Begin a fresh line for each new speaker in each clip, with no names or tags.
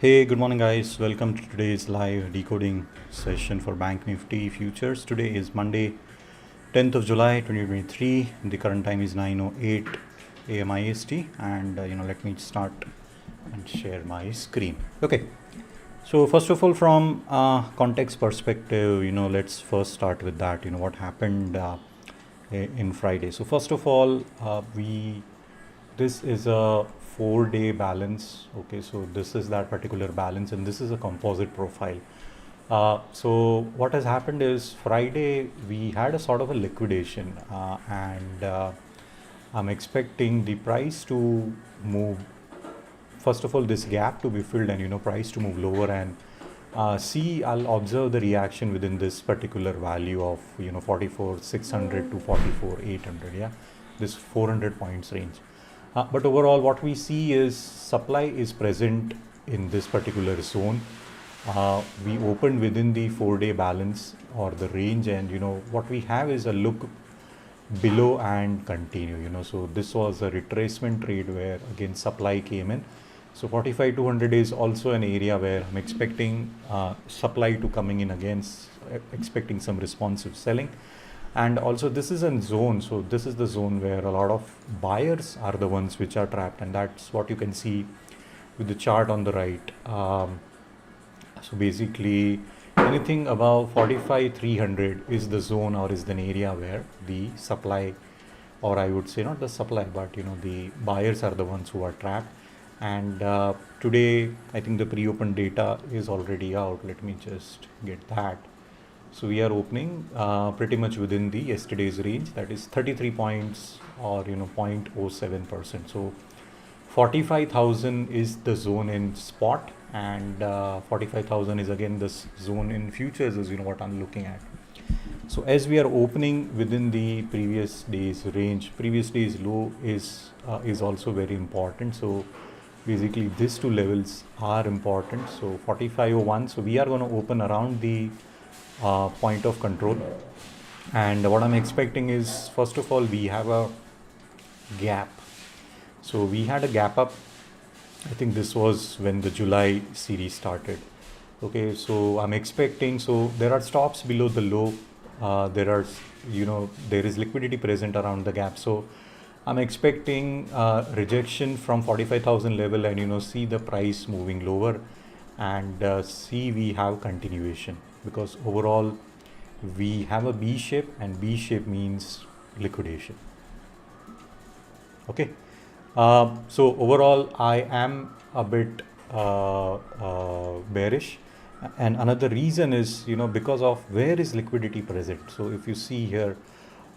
Hey, good morning, guys. Welcome to today's live decoding session for BankNifty futures. Today is Monday, 10th of July 2023. The current time is 9:08 a.m. IST, and let me start and share my screen. Okay. So first of all, from context perspective, let's first start with that. What happened in Friday. So first of all, this is a 4-day balance. Okay, so this is that particular balance, and this is a composite profile. So what has happened is Friday we had a sort of a liquidation, and I'm expecting the price to move. First of all, this gap to be filled, and price to move lower, and I'll observe the reaction within this particular value of 44,600 to 44,800. Yeah, this 400 points range. But overall, what we see is supply is present in this particular zone. We opened within the 4-day balance or the range, and what we have is a look below and continue. So this was a retracement trade where again supply came in. So 45,200 is also an area where I'm expecting supply to coming in again, expecting some responsive selling. And also this is a zone, so this is the zone where a lot of buyers are the ones which are trapped, and that's what you can see with the chart on the right. So basically anything above 45,300 is the zone or is an area where the supply, or I would say not the supply, but the buyers are the ones who are trapped. And today I think the pre-open data is already out. Let me just get that. So we are opening pretty much within the yesterday's range, that is 33 points or 0.07%. So 45,000 is the zone in spot, and 45,000 is again this zone in futures is what I'm looking at. So as we are opening within the previous day's range, previous day's low is also very important. So basically these two levels are important. So 4501, so we are going to open around the point of control, and what I'm expecting is, first of all, we have a gap. So we had a gap up. I think this was when the July series started. Okay, so I'm expecting, so there are stops below the low, there is liquidity present around the gap. So I'm expecting rejection from 45,000 level, and see the price moving lower, and see we have continuation, because overall we have a B shape, and B shape means liquidation. Okay, so overall I am a bit bearish, and another reason is because of where is liquidity present. So if you see here,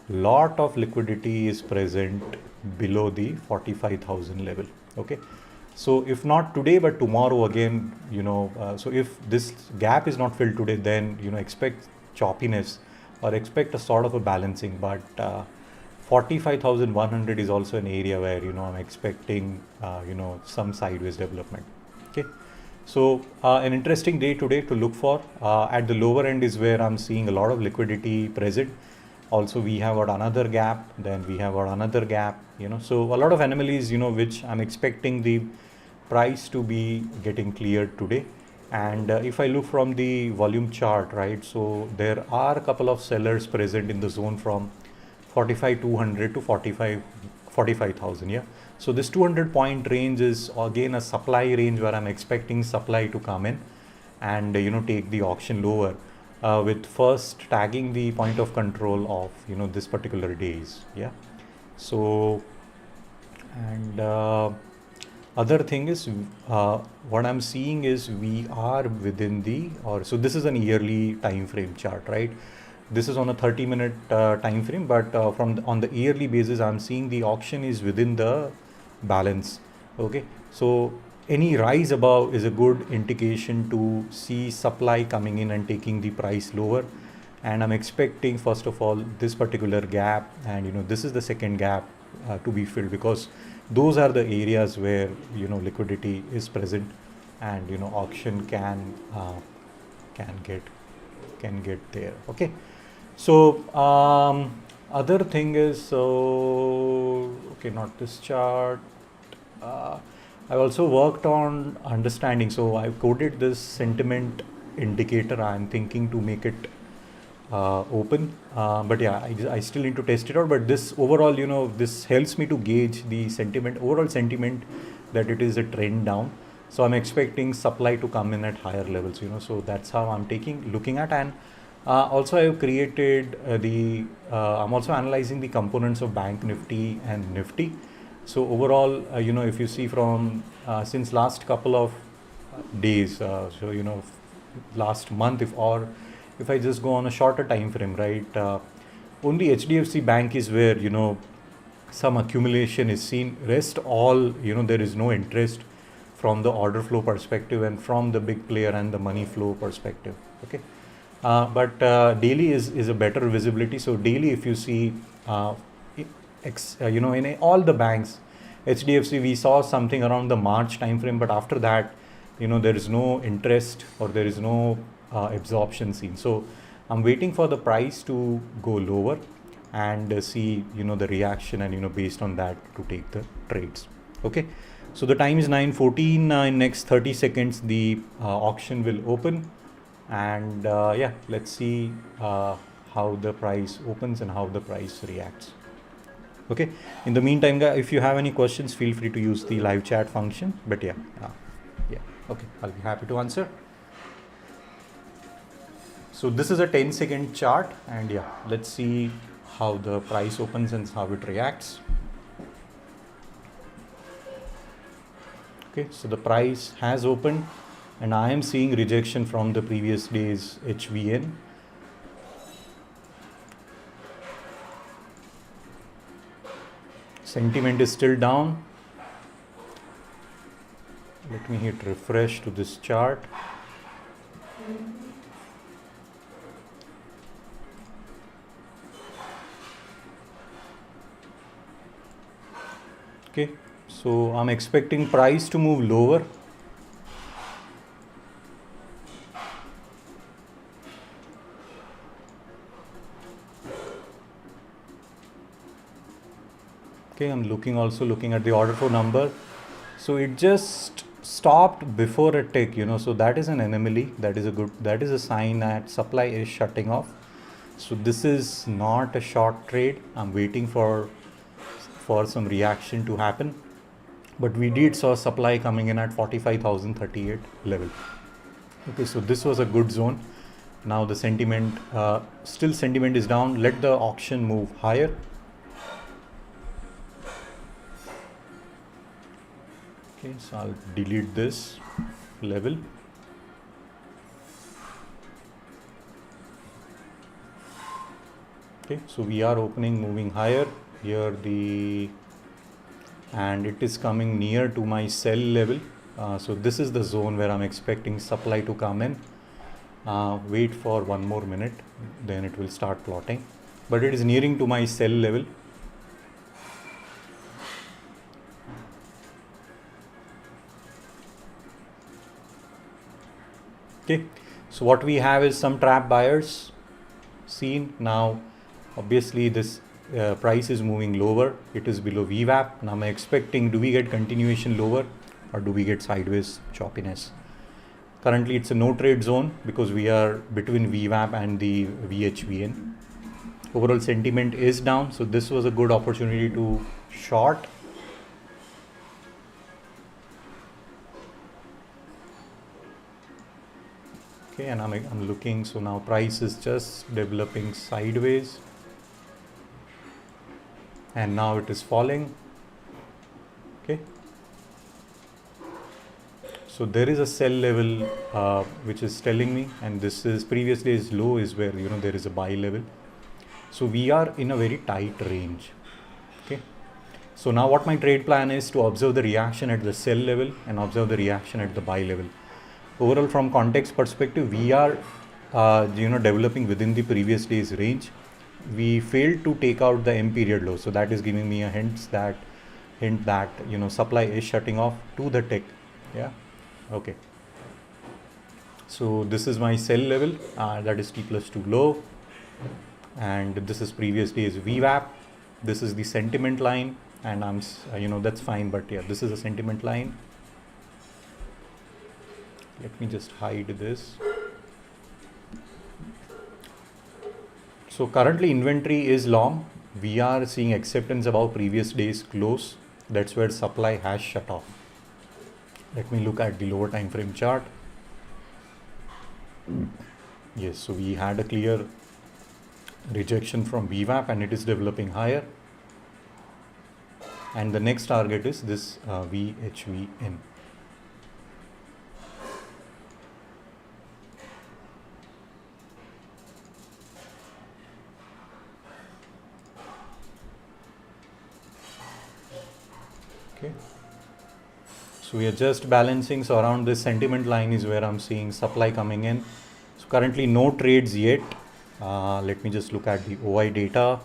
lot of liquidity is present below the 45,000 level. Okay, so if not today but tomorrow again, so if this gap is not filled today, then expect choppiness or expect a sort of a balancing. But 45,100 is also an area where I'm expecting some sideways development. Okay, so an interesting day today to look for. At the lower end is where I'm seeing a lot of liquidity present. Also we have got another gap, then we have got another gap, so a lot of anomalies, which I'm expecting the price to be getting cleared today. And if I look from the volume chart, right, so there are a couple of sellers present in the zone from 45,200 to 45,000. Yeah, so this 200 point range is again a supply range where I'm expecting supply to come in and take the auction lower, with first tagging the point of control of this particular days. Yeah, so and other thing is what I'm seeing is we are within so this is an yearly time frame chart, right? This is on a 30-minute time frame, but on the yearly basis I'm seeing the auction is within the balance. Okay, so any rise above is a good indication to see supply coming in and taking the price lower. And I'm expecting, first of all, this particular gap, and this is the second gap to be filled, because those are the areas where liquidity is present, and auction can get there. Okay, so other thing is, so okay, not this chart. I also worked on understanding. So I've coded this sentiment indicator. I'm thinking to make it open, but yeah, I still need to test it out. But this overall, this helps me to gauge the sentiment, overall sentiment, that it is a trend down. So I'm expecting supply to come in at higher levels, so that's how I'm looking at. And also I've created I'm also analyzing the components of Bank Nifty and Nifty. So overall, if you see from since last couple of days, last month, if I just go on a shorter time frame, right, only HDFC Bank is where some accumulation is seen. Rest all, there is no interest from the order flow perspective and from the big player and the money flow perspective. Okay, but daily is a better visibility. So daily, if you see, in all the banks, HDFC, we saw something around the March time frame, but after that, there is no interest or there is no absorption seen. So I'm waiting for the price to go lower and see the reaction, and based on that to take the trades. Okay, so the time is 9:14. In next 30 seconds the auction will open, and yeah, let's see how the price opens and how the price reacts. Okay, in the meantime, guys, if you have any questions, feel free to use the live chat function. But yeah, okay, I'll be happy to answer. So this is a 10-second chart, and yeah, let's see how the price opens and how it reacts. Okay, so the price has opened, and I am seeing rejection from the previous day's HVN. Sentiment is still down. Let me hit refresh to this chart. Okay, so I'm expecting price to move lower. Okay, I'm also looking at the order flow number. So it just stopped before a tick, so that is an anomaly. That is a sign that supply is shutting off. So this is not a short trade. I'm waiting for some reaction to happen, but we did saw supply coming in at 45,038 level. Okay, so this was a good zone. Now the sentiment is down. Let the auction move higher. Okay, so I'll delete this level. Okay, so we are moving higher here, and it is coming near to my sell level. So this is the zone where I'm expecting supply to come in. Wait for one more minute, then it will start plotting, but it is nearing to my sell level. Okay, so what we have is some trap buyers seen. Now obviously this price is moving lower. It is below VWAP. Now I'm expecting, do we get continuation lower or do we get sideways choppiness? Currently it's a no trade zone because we are between VWAP and the VHVN. Overall sentiment is down, so this was a good opportunity to short. Okay, and I'm looking, so now price is just developing sideways, and now it is falling. Okay, so there is a sell level which is telling me, and this is previous day's low is where there is a buy level. So we are in a very tight range. Okay, so now what my trade plan is to observe the reaction at the sell level and observe the reaction at the buy level. Overall, from context perspective, we are developing within the previous day's range. We failed to take out the M period low, so that is giving me a hint that supply is shutting off to the tick. Yeah, okay, so this is my sell level, that is T+2 low, and this is previous day's VWAP. This is the sentiment line, and I'm that's fine, but yeah, this is a sentiment line. Let me just hide this. So currently inventory is long. We are seeing acceptance above previous day's close. That's where supply has shut off. Let me look at the lower time frame chart. Yes, so we had a clear rejection from VWAP and it is developing higher. And the next target is this VHVN. Okay. So we are just balancing. So around this sentiment line is where I'm seeing supply coming in. So currently no trades yet. Let me just look at the OI data.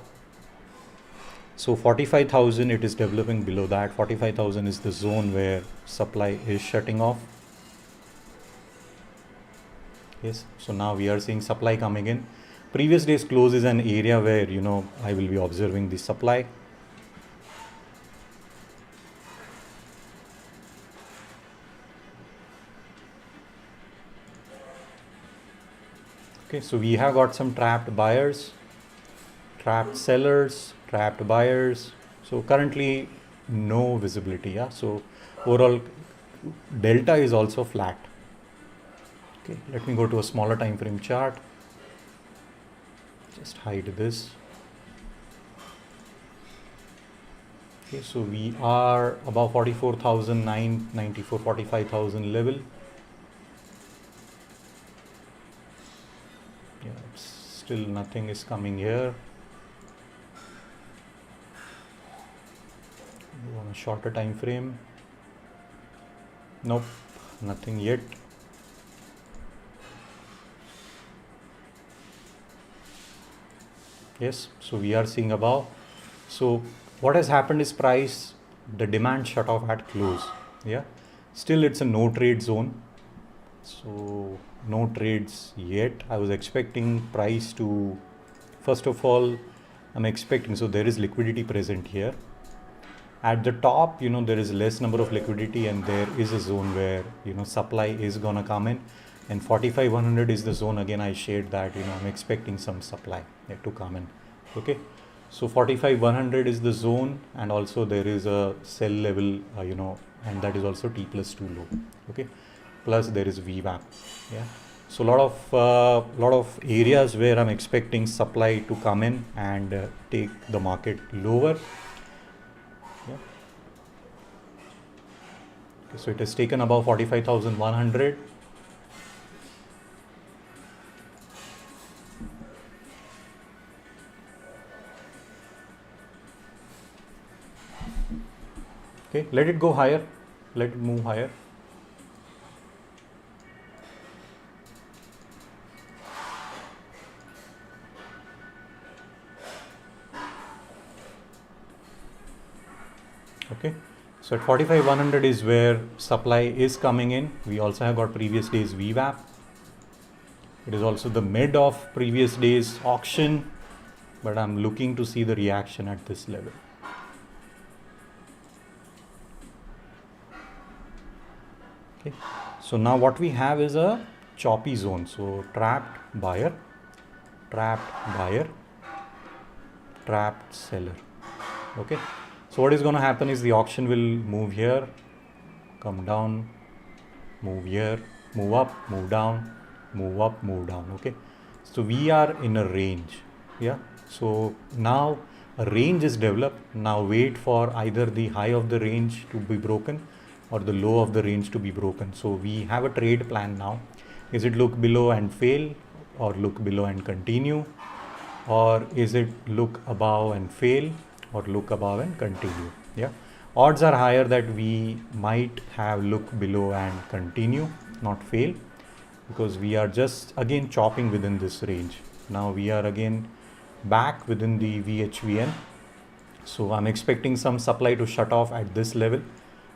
So 45,000, it is developing below that. 45,000 is the zone where supply is shutting off. Yes, so now we are seeing supply coming in. Previous day's close is an area where, I will be observing the supply. Okay, so we have got some trapped buyers, trapped sellers, trapped buyers. So currently no visibility. Yeah, so overall delta is also flat. Okay, let me go to a smaller time frame chart. Just hide this. Okay, so we are above 44,994, 45,000 level. Yeah, still nothing is coming here. On a shorter time frame. Nope, nothing yet. Yes, so we are seeing above. So what has happened is the demand shut off at close. Yeah, still it's a no trade zone. So no trades yet. I was expecting price to, first of all, so there is liquidity present here. At the top, there is less number of liquidity and there is a zone where, supply is gonna come in, and 45,100 is the zone. Again, I shared that, I'm expecting some supply to come in. Okay. So 45,100 is the zone, and also there is a sell level, and that is also T+2 low. Okay. Plus there is VWAP. Yeah. So lot of areas where I'm expecting supply to come in and take the market lower. Yeah. Okay, so it has taken above 45,100. Okay, let it go higher. Let it move higher. Okay, so at 45,100 is where supply is coming in. We also have got previous day's VWAP. It is also the mid of previous day's auction, but I'm looking to see the reaction at this level. Okay, so now what we have is a choppy zone. So trapped buyer, trapped seller. Okay, so what is going to happen is the auction will move here, come down, move here, move up, move down, move up, move down. Okay, so we are in a range. Yeah, so now a range is developed. Now wait for either the high of the range to be broken or the low of the range to be broken. So we have a trade plan now. Is it look below and fail, or look below and continue, or is it look above and fail, or look above and continue? Yeah, odds are higher that we might have look below and continue, not fail, because we are just again chopping within this range. Now we are again back within the VHVN. So I'm expecting some supply to shut off at this level.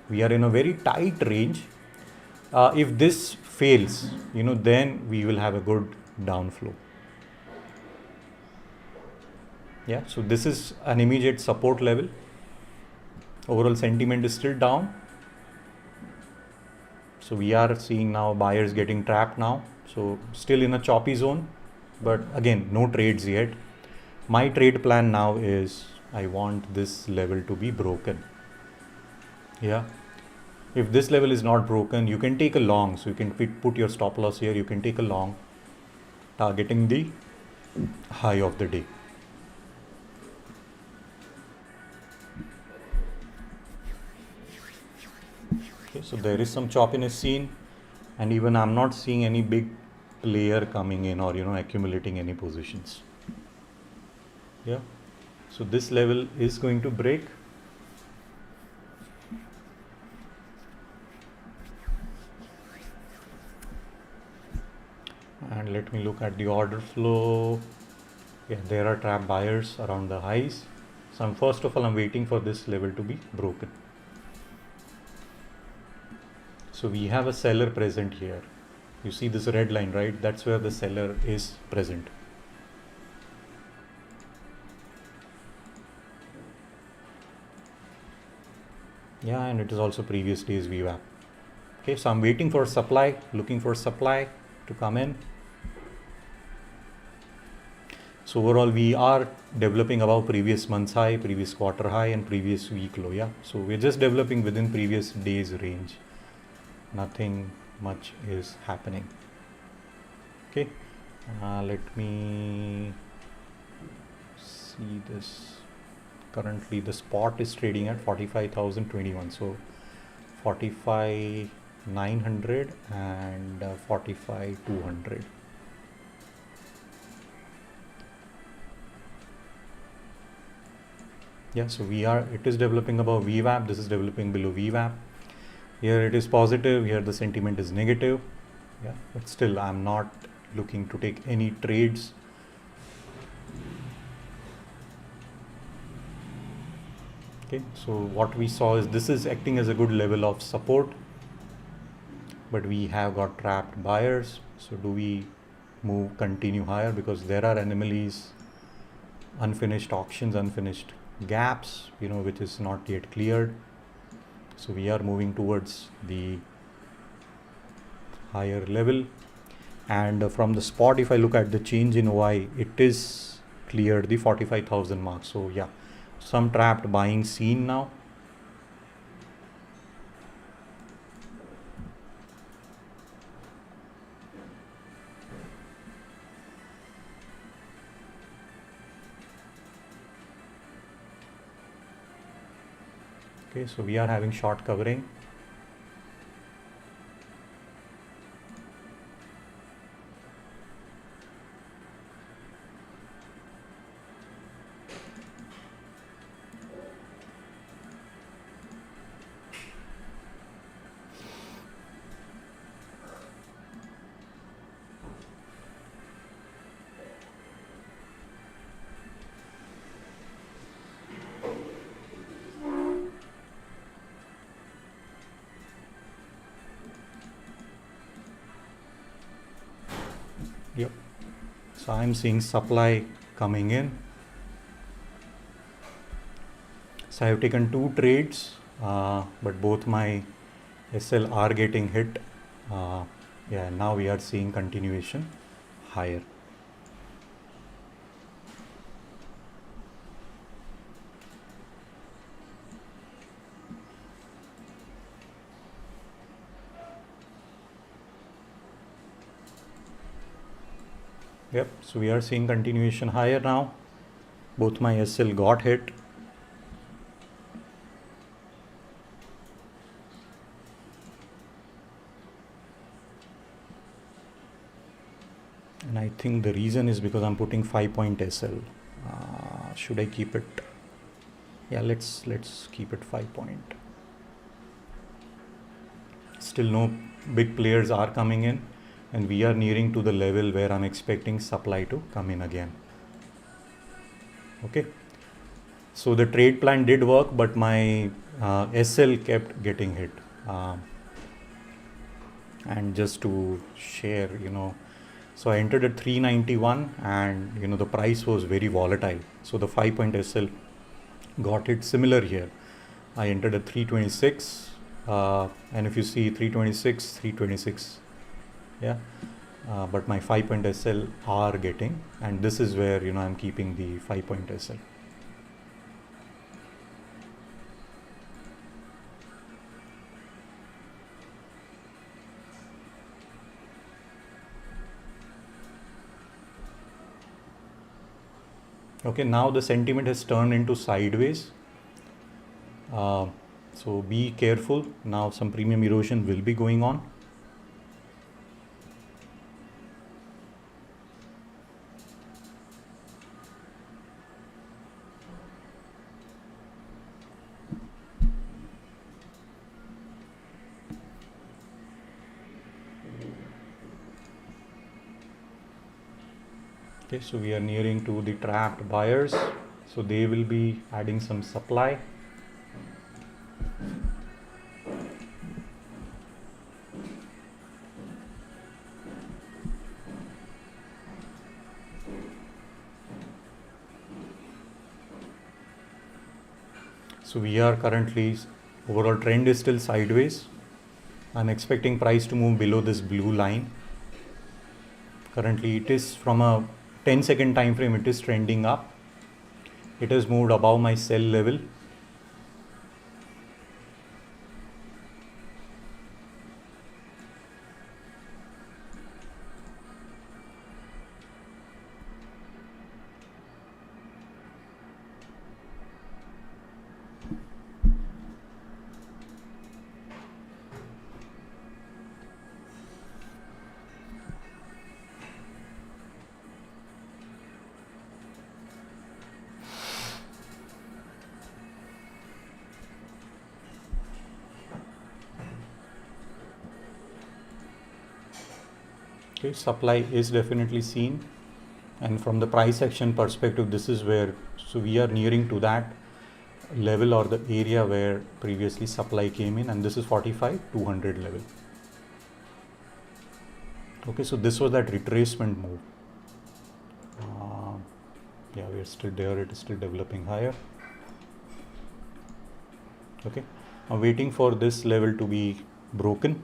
We are in a very tight range. If this fails, then we will have a good downflow. Yeah, so this is an immediate support level. Overall sentiment is still down. So we are seeing now buyers getting trapped now. So still in a choppy zone, but again, no trades yet. My trade plan now is I want this level to be broken. Yeah. If this level is not broken, you can take a long. So you can put your stop loss here. You can take a long, targeting the high of the day. Okay, so there is some choppiness seen, and even I'm not seeing any big player coming in or accumulating any positions. Yeah, so this level is going to break. And let me look at the order flow. Yeah, there are trap buyers around the highs. So first of all, I'm waiting for this level to be broken. So we have a seller present here. You see this red line, right? That's where the seller is present. Yeah, and it is also previous day's VWAP. Okay, so I'm waiting for supply, looking for supply to come in. So overall, we are developing above previous month's high, previous quarter high, and previous week low. Yeah, so we're just developing within previous day's range. Nothing much is happening. Okay, let me see this. Currently, the spot is trading at 45,021. So 45,900 and 45,200. Yeah, so it is developing above VWAP. This is developing below VWAP. Here it is positive. Here the sentiment is negative. Yeah, but still I'm not looking to take any trades. Okay, so what we saw is this is acting as a good level of support, but we have got trapped buyers. So do we continue higher, because there are anomalies, unfinished auctions, unfinished gaps, which is not yet cleared. So we are moving towards the higher level. And from the spot, if I look at the change in OI, it is cleared the 45,000 mark. So yeah, some trapped buying seen now. Okay, so we are having short covering. Yep. So I'm seeing supply coming in. So I have taken 2 trades, but both my SL are getting hit. Yeah, now we are seeing continuation higher. Yep, so we are seeing continuation higher now. Both my SL got hit. And I think the reason is because I'm putting 5-point SL. Should I keep it? Yeah, let's keep it 5-point. Still no big players are coming in, and we are nearing to the level where I'm expecting supply to come in again. Okay, so the trade plan did work, but my SL kept getting hit. And just to share, so I entered at 391, and the price was very volatile. So the 5-point SL got hit similar here. I entered at 326, and if you see 326, yeah, but my 5-point SL are getting, and this is where I'm keeping the 5-point SL. Okay, now the sentiment has turned into sideways, so be careful. Now some premium erosion will be going on. Okay, so we are nearing to the trapped buyers, so they will be adding some supply. So we are currently, overall trend is still sideways. I'm expecting price to move below this blue line. Currently it is from a 10-second time frame, it is trending up. It has moved above my sell level. Okay, supply is definitely seen, and from the price action perspective, this is where, so we are nearing to that level or the area where previously supply came in, and this is 45,200 level. Okay, so this was that retracement move. Yeah, we are still there, it is still developing higher. Okay, I'm waiting for this level to be broken.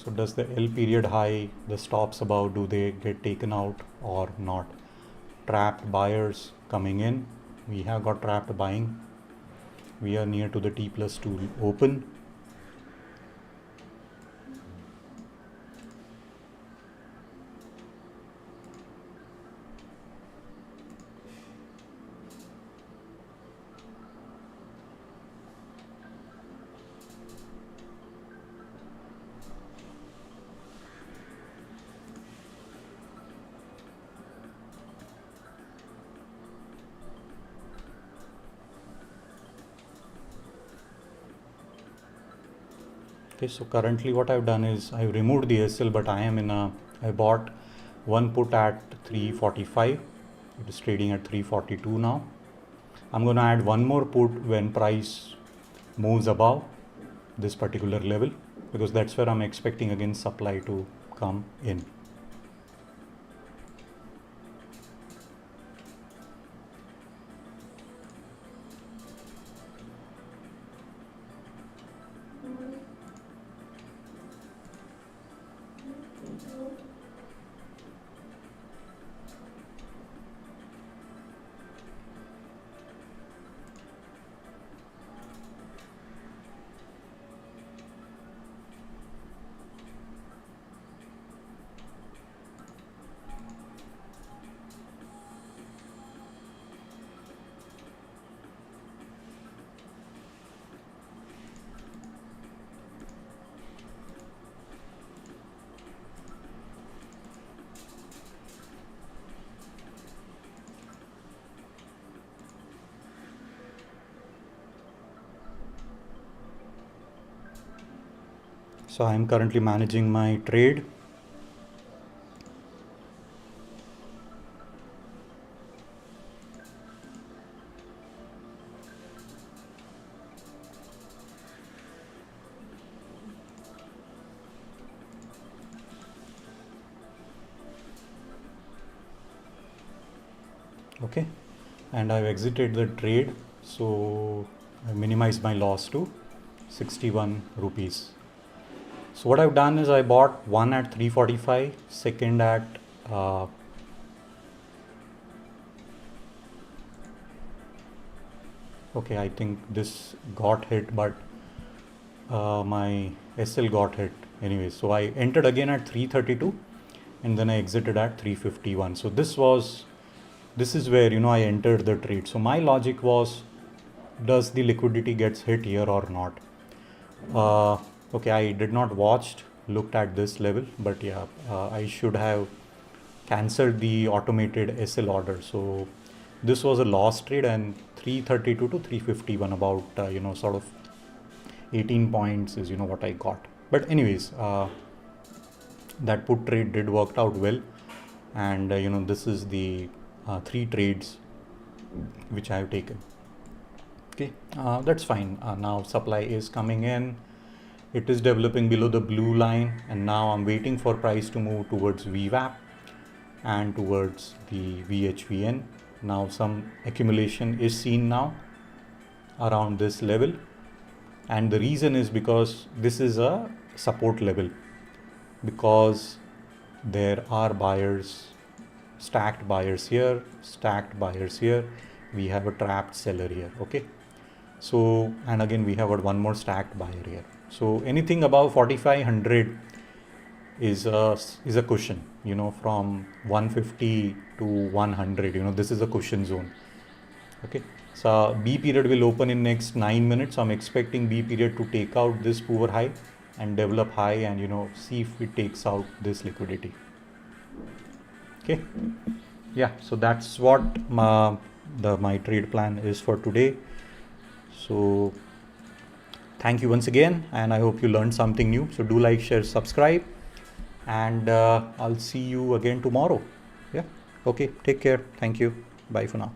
So does the L period high, the stops above, do they get taken out or not? Trapped buyers coming in. We have got trapped buying. We are near to the T+2 open. Okay, so currently what I've done is I've removed the SL, but I bought one put at 345. It is trading at 342 now. I'm going to add one more put when price moves above this particular level, because that's where I'm expecting again supply to come in. So I'm currently managing my trade. Okay, and I've exited the trade, so I minimized my loss to 61 rupees. So what I've done is I bought one at 345, second at okay, I think this got hit, but my SL got hit anyway. So I entered again at 332 and then I exited at 351. So this is where, I entered the trade. So my logic was, does the liquidity gets hit here or not? Okay, I did not looked at this level, but yeah, I should have cancelled the automated SL order. So this was a loss trade, and 332 to 351, about sort of 18 points is what I got. But anyways, that put trade did work out well, and this is the 3 trades which I have taken. Okay, that's fine. Now supply is coming in. It is developing below the blue line, and now I'm waiting for price to move towards VWAP and towards the VHVN. Now some accumulation is seen now around this level, and the reason is because this is a support level, because there are buyers, stacked buyers here, stacked buyers here, we have a trapped seller here. Okay, so, and again we have got one more stacked buyer here. So anything above 4500 is a cushion, from 150 to 100, this is a cushion zone. Okay, so B period will open in next 9 minutes. So I'm expecting B period to take out this poor high and develop high, and see if it takes out this liquidity. Okay, yeah, so that's what my trade plan is for today. So thank you once again, and I hope you learned something new. So do like, share, subscribe, and I'll see you again tomorrow. Yeah, okay, take care. Thank you. Bye for now.